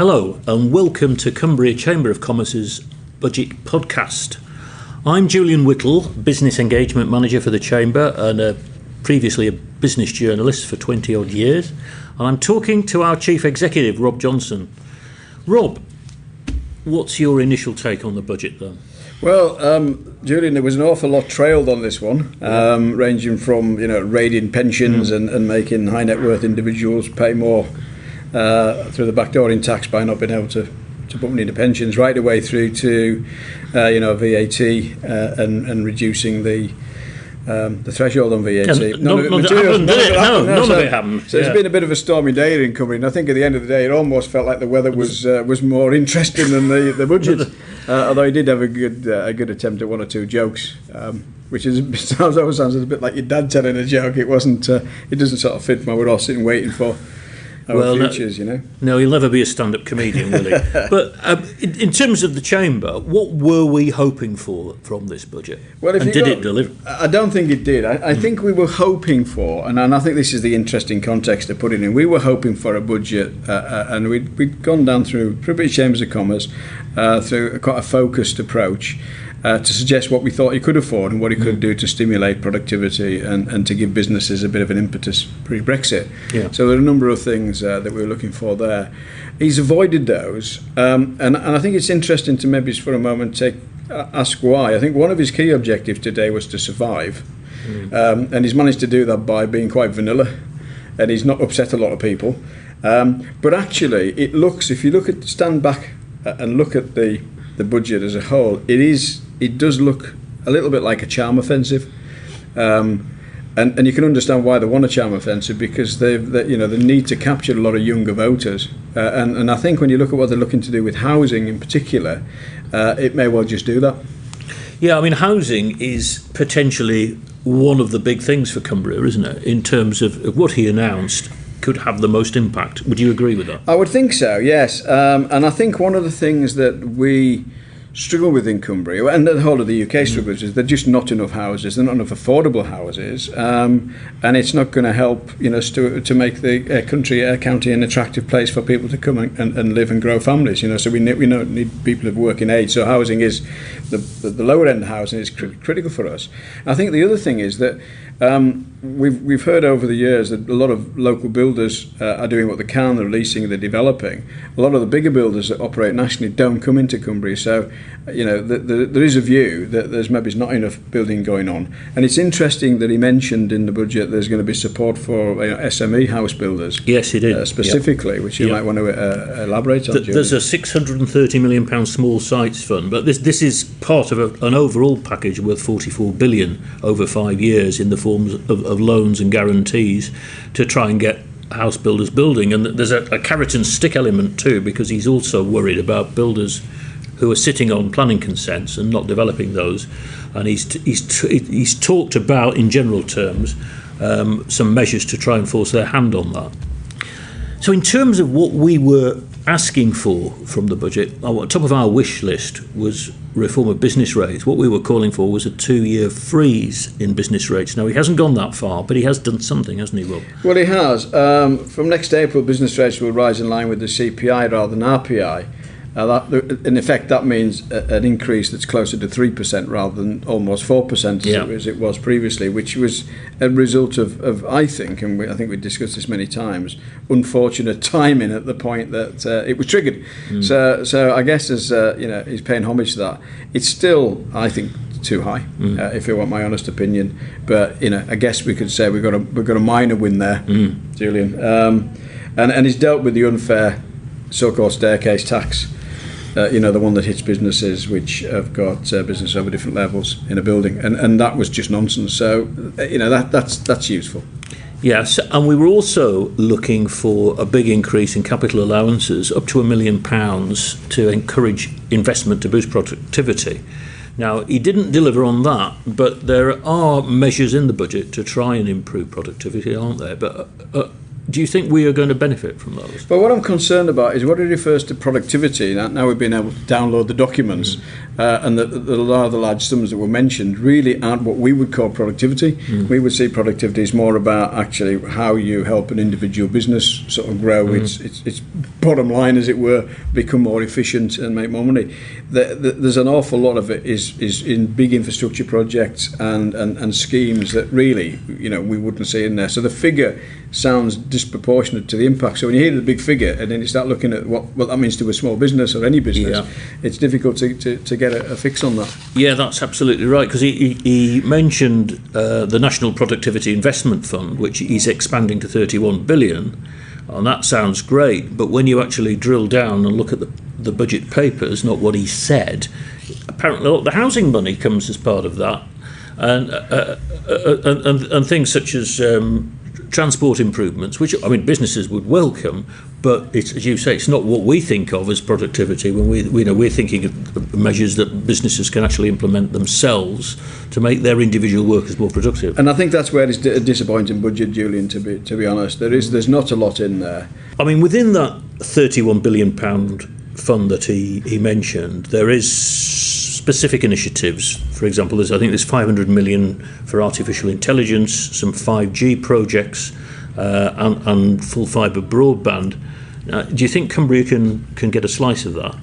Hello and welcome to Cumbria Chamber of Commerce's Budget Podcast. I'm Julian Whittle, Business Engagement Manager for the Chamber and previously a business journalist for 20 odd years. And I'm talking to our Chief Executive, Rob Johnson. Rob, what's your initial take on the budget then? Well, Julian, there was an awful lot trailed on this one, ranging from raiding pensions and making high net worth individuals pay more through the back door in tax by not being able to put money into pensions, right away through to VAT and reducing the threshold on VAT. None of it happened. So it's been a bit of a stormy day in Cumbria, and I think at the end of the day it almost felt like the weather was more interesting than the budget. Although he did have a good attempt at one or two jokes, which always sounds a bit like your dad telling a joke. It wasn't. It doesn't sort of fit what we're all sitting waiting for. Futures, No, he'll never be a stand-up comedian, will he? But in terms of the Chamber, what were we hoping for from this budget? Well, did it deliver? I don't think it did. I think we were hoping for, and I think this is the interesting context to put it in, we were hoping for a budget, and we'd gone down through British Chambers of Commerce through quite a focused approach, to suggest what we thought he could afford and what he could do to stimulate productivity and to give businesses a bit of an impetus pre-Brexit. Yeah. So there are a number of things that we were looking for there. He's avoided those, and I think it's interesting to maybe just for a moment ask why. I think one of his key objectives today was to survive, and he's managed to do that by being quite vanilla, and he's not upset a lot of people. But actually, if you stand back and look at the budget as a whole, it does look a little bit like a charm offensive, and you can understand why they want a charm offensive, because they need to capture a lot of younger voters, and I think when you look at what they're looking to do with housing in particular, it may well just do that. Yeah, I mean, housing is potentially one of the big things for Cumbria, isn't it, in terms of what he announced could have the most impact. Would you agree with that? I would think so, yes. And I think one of the things that we struggle with in Cumbria, and the whole of the UK struggles, is there are just not enough houses. There are not enough affordable houses, and it's not going to help to make the county an attractive place for people to come and live and grow families. So we need people of working age. So housing is the lower end of housing is critical for us. I think the other thing is that we've heard over the years that a lot of local builders are doing what they can. They're leasing, they're developing. A lot of the bigger builders that operate nationally don't come into Cumbria, so there is a view that there's maybe not enough building going on. And it's interesting that he mentioned in the budget there's going to be support for SME house builders. Yes, he did. Specifically, which you might want to elaborate on. There's a £630 million small sites fund, but this is part of an overall package worth £44 billion over 5 years in the forms of loans and guarantees to try and get house builders building. And there's a carrot and stick element too, because he's also worried about builders who are sitting on planning consents and not developing those. And he's talked about, in general terms, some measures to try and force their hand on that. So in terms of what we were asking for from the budget, top of our wish list was reform of business rates. What we were calling for was a 2-year freeze in business rates. Now, he hasn't gone that far, but he has done something, hasn't he, Rob? Well, he has. From next April, business rates will rise in line with the CPI rather than RPI. In effect, that means an increase that's closer to 3% rather than almost 4% as it was previously, which was a result of I think, and I think we discussed this many times, unfortunate timing at the point that it was triggered. So I guess as he's paying homage to that. It's still, I think, too high, if you want my honest opinion. But I guess we could say we've got a minor win there, Julian. And he's dealt with the unfair so-called staircase tax. The one that hits businesses which have got business over different levels in a building, and that was just nonsense. So that's useful. Yes, and we were also looking for a big increase in capital allowances, up to £1 million, to encourage investment to boost productivity. Now, he didn't deliver on that, but there are measures in the budget to try and improve productivity, aren't there? But do you think we are going to benefit from those? Well, what I'm concerned about is what he refers to productivity. Now we've been able to download the documents. and the lot of the large sums that were mentioned really aren't what we would call productivity. We would say productivity is more about actually how you help an individual business sort of grow its bottom line, as it were, become more efficient and make more money. There's an awful lot of it is in big infrastructure projects and schemes that really, we wouldn't see in there. So the figure sounds disproportionate to the impact. So when you hear the big figure and then you start looking at what that means to a small business or any business, it's difficult to get a fix on that. Yeah, that's absolutely right, because he mentioned the National Productivity Investment Fund, which he's expanding to 31 billion, and that sounds great, but when you actually drill down and look at the budget papers, not what he said, apparently the housing money comes as part of that, and things such as transport improvements, which businesses would welcome, but it's, as you say, it's not what we think of as productivity. When we're thinking of measures that businesses can actually implement themselves to make their individual workers more productive. And I think that's where it's a disappointing budget, Julian. To be honest, there's not a lot in there. Within that £31 billion fund that he mentioned, there is specific initiatives. For example, there's 500 million for artificial intelligence, some 5G projects, and full fibre broadband. Do you think Cumbria can get a slice of that?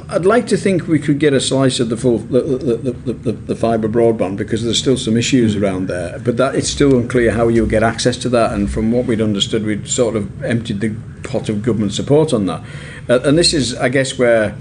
I'd like to think we could get a slice of the fibre broadband, because there's still some issues around there. But that it's still unclear how you'll get access to that. And from what we'd understood, we'd sort of emptied the pot of government support on that. And this is, I guess, where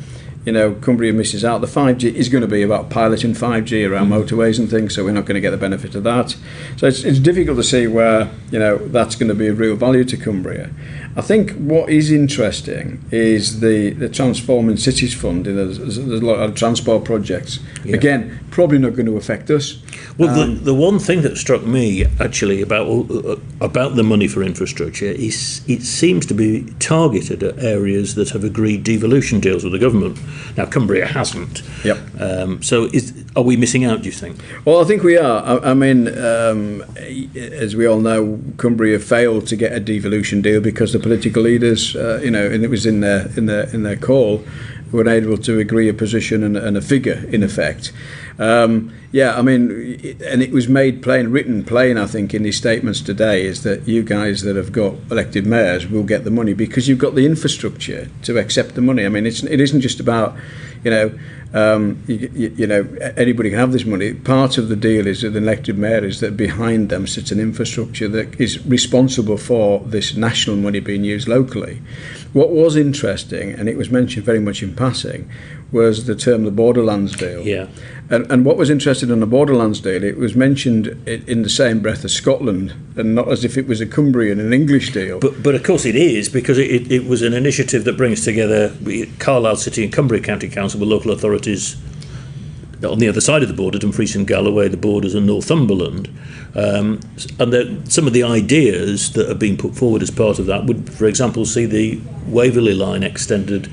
Cumbria misses out. The 5G is going to be about piloting 5G around motorways and things, so we're not going to get the benefit of that. So it's difficult to see where that's going to be of real value to Cumbria. I think what is interesting is the Transforming Cities Fund. There's a lot of transport projects. Yeah. Again, probably not going to affect us. Well, the one thing that struck me actually about the money for infrastructure is it seems to be targeted at areas that have agreed devolution deals with the government. Now, Cumbria hasn't. Yep. So are we missing out, do you think? Well, I think we are. As we all know, Cumbria failed to get a devolution deal because the political leaders, and it was in their call, were able to agree a position and a figure, in effect. And it was made plain, written plain, I think, in these statements today, is that you guys that have got elected mayors will get the money because you've got the infrastructure to accept the money. It isn't just about, anybody can have this money. Part of the deal is that the elected mayor is that behind them sits an infrastructure that is responsible for this national money being used locally. What was interesting, and it was mentioned very much in passing, was the term the Borderlands deal. Yeah. And what was interesting on the Borderlands deal, it was mentioned in the same breath as Scotland, and not as if it was a Cumbrian and English deal. But of course it is, because it was an initiative that brings together Carlisle City and Cumbria County Council with local authorities on the other side of the border, Dumfries and Galloway, the borders, and Northumberland. And some of the ideas that have been put forward as part of that would, for example, see the Waverley line extended.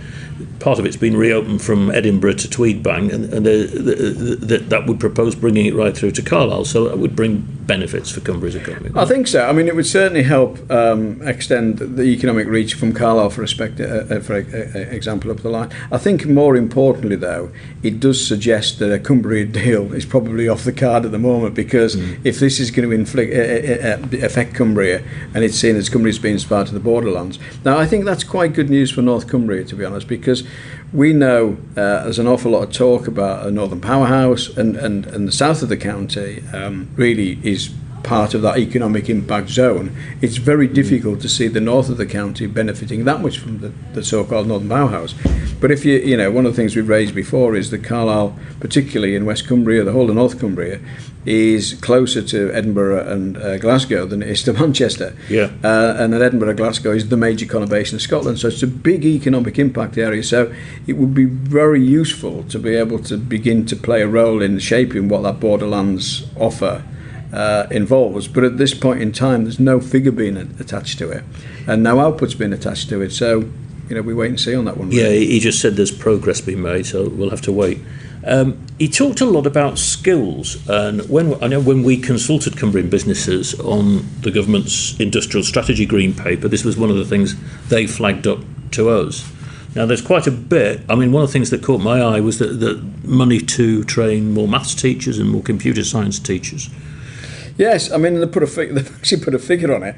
Part of it's been reopened from Edinburgh to Tweedbank, and that would propose bringing it right through to Carlisle. So that would bring benefits for Cumbria's economy. I think so. It would certainly help extend the economic reach from Carlisle, for example, up the line. I think more importantly, though, it does suggest that a Cumbria deal is probably off the card at the moment, because if this is going to affect Cumbria, and it's seen as Cumbria's being part of the Borderlands. Now, I think that's quite good news for North Cumbria, to be honest, because we know there's an awful lot of talk about a northern powerhouse, and the south of the county really is part of that economic impact zone. It's very difficult to see the north of the county benefiting that much from the so-called northern powerhouse. But if one of the things we've raised before is that Carlisle, particularly in West Cumbria, the whole of North Cumbria, is closer to Edinburgh and Glasgow than it is to Manchester. Yeah. And that Edinburgh, Glasgow is the major conurbation of Scotland, so it's a big economic impact area. So it would be very useful to be able to begin to play a role in shaping what that Borderlands offer involves. But at this point in time, there's no figure being attached to it, and no output's been attached to it. So we wait and see on that one. Yeah, he just said there's progress being made, so we'll have to wait. He talked a lot about skills, and when we consulted Cumbrian businesses on the government's industrial strategy green paper, this was one of the things they flagged up to us. Now, there's quite a bit. I mean, one of the things that caught my eye was that money to train more maths teachers and more computer science teachers. Yes, I mean, they've actually put a figure on it,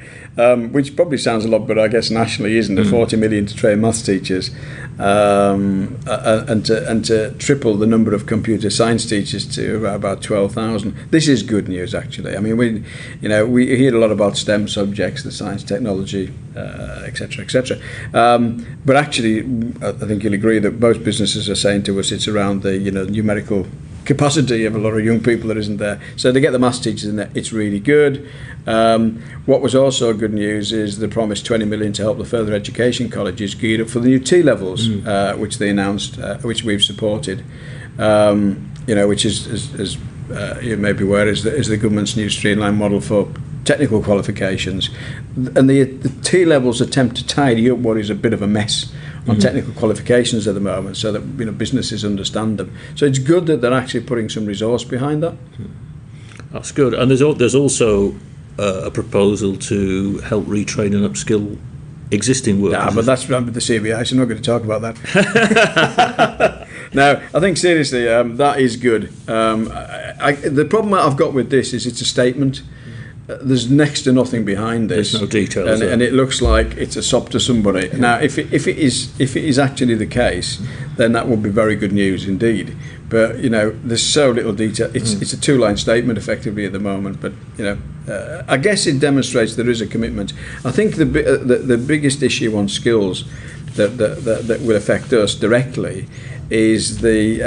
which probably sounds a lot, but I guess nationally isn't it? 40 million to train maths teachers, and to triple the number of computer science teachers to about 12,000. This is good news, actually. I mean, we hear a lot about STEM subjects, the science, technology, etc., etc. But actually, I think you'll agree that most businesses are saying to us it's around the numerical capacity of a lot of young people that isn't there. So to get the maths teachers in there, it's really good. What was also good news is the promised 20 million to help the further education colleges geared up for the new T-levels, which they announced, which we've supported, which is you may be aware, is the government's new streamlined model for technical qualifications. And the T-levels attempt to tidy up what is a bit of a mess on technical qualifications at the moment, so that businesses understand them. So it's good that they're actually putting some resource behind that. That's good. And there's also a proposal to help retrain and upskill existing workers. Yeah, but that's the CBI, so I'm not going to talk about that. No, I think seriously, that is good. The problem I've got with this is it's a statement. There's next to nothing behind this. There's no details, and it looks like it's a sop to somebody. Yeah. Now, if it is actually the case, then that would be very good news indeed. But there's so little detail. It's a 2-line statement effectively at the moment. But I guess it demonstrates there is a commitment. I think the biggest issue on skills that will affect us directly is the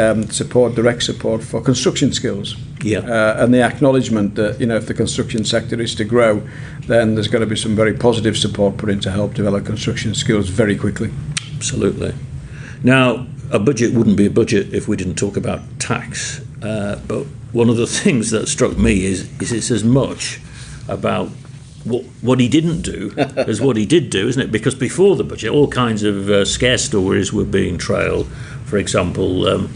direct support for construction skills. Yeah. And the acknowledgement that if the construction sector is to grow, then there's got to be some very positive support put in to help develop construction skills very quickly. Absolutely. Now, a budget wouldn't be a budget if we didn't talk about tax. But one of the things that struck me is it's as much about what he didn't do as what he did do, isn't it? Because before the budget, all kinds of scare stories were being trailed. For example, the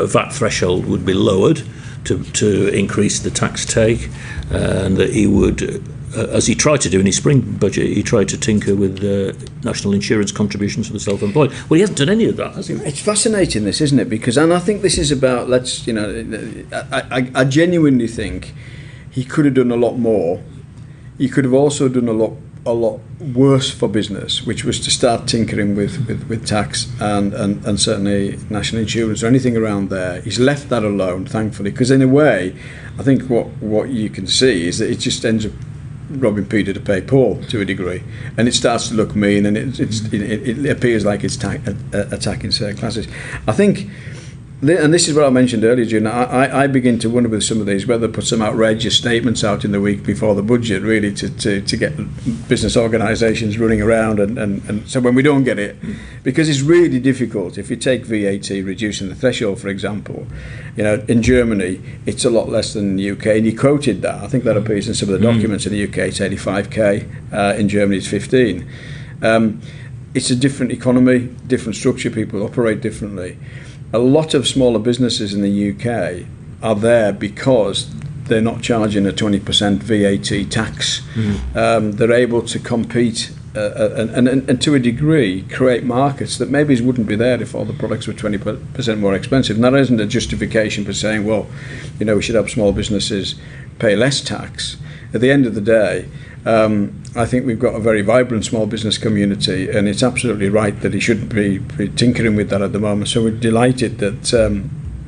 VAT threshold would be lowered to increase the tax take, and that he would, as he tried to do in his spring budget, he tried to tinker with national insurance contributions for the self-employed. Well, he hasn't done any of that, has he? It's fascinating, this, isn't it? And I think this is about, I genuinely think he could have done a lot more. He could have also done a lot worse for business, which was to start tinkering with tax and certainly national insurance or anything around there. He's left that alone, thankfully, because in a way, I think what you can see is that it just ends up robbing Peter to pay Paul to a degree, and it starts to look mean, and it appears like it's attacking certain classes. I think. And this is what I mentioned earlier, June. I begin to wonder with some of these whether they put some outrageous statements out in the week before the budget, really, to get business organisations running around. And so when we don't get it, because it's really difficult. If you take VAT, reducing the threshold, for example, in Germany, it's a lot less than the UK. And you quoted that. I think that appears in some of the documents. In the UK, it's 85k. In Germany, it's 15. It's a different economy, different structure. People operate differently. A lot of smaller businesses in the UK are there because they're not charging a 20% VAT tax. They're able to compete and to a degree create markets that maybe wouldn't be there if all the products were 20% more expensive. And that isn't a justification for saying, well, we should have small businesses pay less tax. At the end of the day, I think we've got a very vibrant small business community, and it's absolutely right that he shouldn't be tinkering with that at the moment. So we're delighted that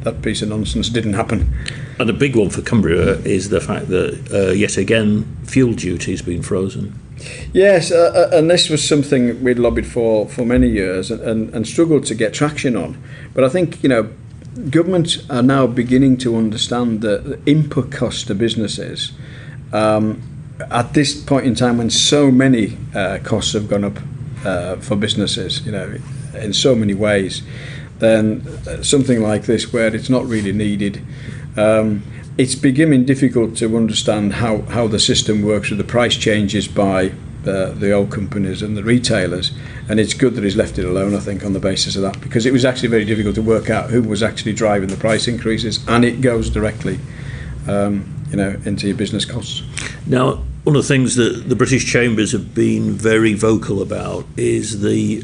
that piece of nonsense didn't happen. And a big one for Cumbria is the fact that, yet again, fuel duty has been frozen. Yes, and this was something we'd lobbied for many years and struggled to get traction on. But I think, governments are now beginning to understand the input cost to businesses at this point in time when so many costs have gone up for businesses, in so many ways, then something like this where it's not really needed, it's becoming difficult to understand how the system works with the price changes by the oil companies and the retailers. And it's good that he's left it alone, I think, on the basis of that, because it was actually very difficult to work out who was actually driving the price increases, and it goes directly into your business costs. Now, One of the things that the British Chambers have been very vocal about is the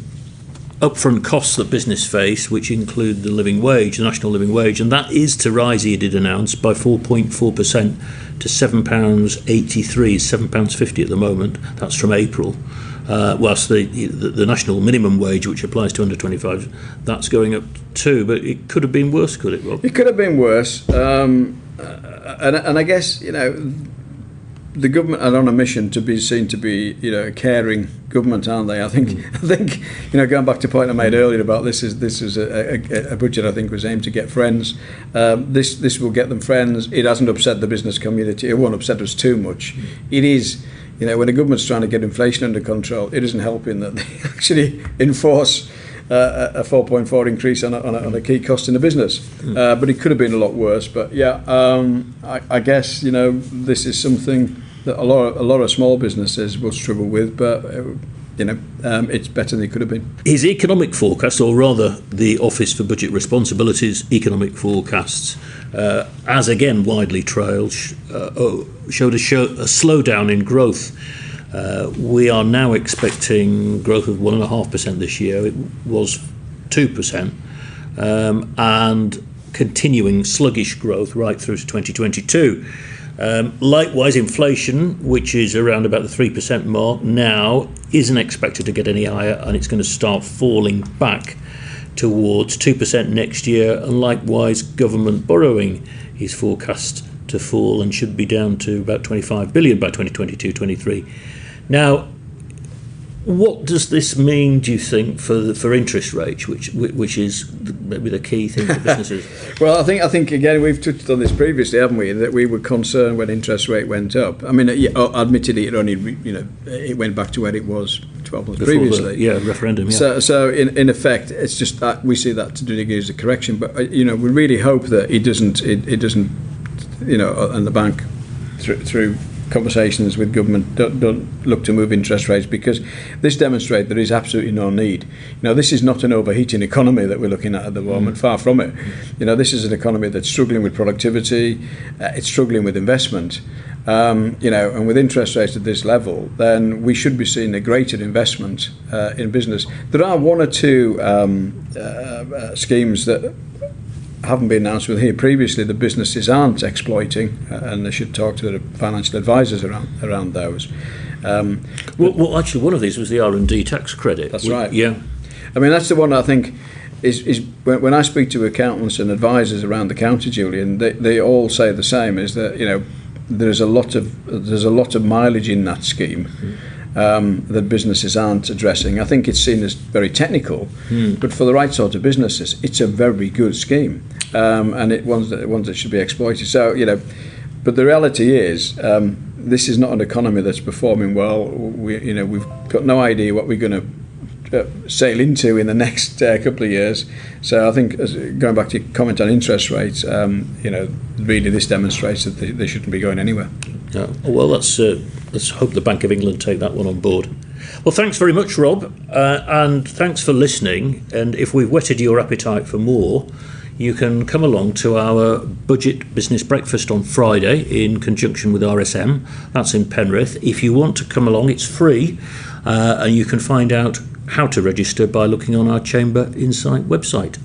upfront costs that business face, which include the living wage, the national living wage, and that is to rise, he did announce, by 4.4% to £7.83, £7.50 at the moment. That's from April. Whilst the national minimum wage, which applies to under 25, that's going up too. But it could have been worse, could it, Rob? It could have been worse. And I guess, the government are on a mission to be seen to be, a caring government, aren't they? I think, going back to the point I made earlier about this is a budget I think was aimed to get friends. This will get them friends. It hasn't upset the business community. It won't upset us too much. It is, when a government's trying to get inflation under control, it isn't helping that they actually enforce a 4.4 increase on a key cost in the business. But it could have been a lot worse. But yeah, I guess this is something that a lot of small businesses will struggle with, but it's better than it could have been. His economic forecast, or rather the Office for Budget Responsibility's economic forecasts, as again widely trailed, showed a slowdown in growth. We are now expecting growth of 1.5% this year. It was 2%, and continuing sluggish growth right through to 2022. Likewise, inflation, which is around about the 3% mark now, isn't expected to get any higher, and it's going to start falling back towards 2% next year. And likewise, government borrowing is forecast to fall and should be down to about 25 billion by 2022-23. Now, what does this mean, do you think, for interest rates, which is maybe the key thing for businesses? Well, I think again we've touched on this previously, haven't we? That we were concerned when interest rate went up. I mean, admittedly, it only it went back to where it was 12 months previously. Referendum. Yeah. So in effect, it's just that we see that to do as a correction. But we really hope that it doesn't, and the bank through conversations with government don't look to move interest rates, because this demonstrates there is absolutely no need. This is not an overheating economy that we're looking at the moment, far from it. This is an economy that's struggling with productivity, it's struggling with investment, and with interest rates at this level, then we should be seeing a greater investment in business. There are one or two schemes that haven't been announced with here previously the businesses aren't exploiting, and they should talk to the financial advisors around those. Well, actually, one of these was the R&D tax credit. That's right. Yeah. I mean, that's the one I think is when I speak to accountants and advisors around the county, Julian, they all say the same: is that there's a lot of mileage in that scheme. That businesses aren't addressing. I think it's seen as very technical, but for the right sort of businesses, it's a very good scheme, and ones that should be exploited. So but the reality is, this is not an economy that's performing well. We've got no idea what we're going to sail into in the next couple of years. So I think, going back to your comment on interest rates, really this demonstrates that they shouldn't be going anywhere. Yeah. Well, let's hope the Bank of England take that one on board. Well, thanks very much, Rob, and thanks for listening. And if we've whetted your appetite for more, you can come along to our budget business breakfast on Friday in conjunction with RSM. That's in Penrith. If you want to come along, it's free, and you can find out how to register by looking on our Chamber Insight website.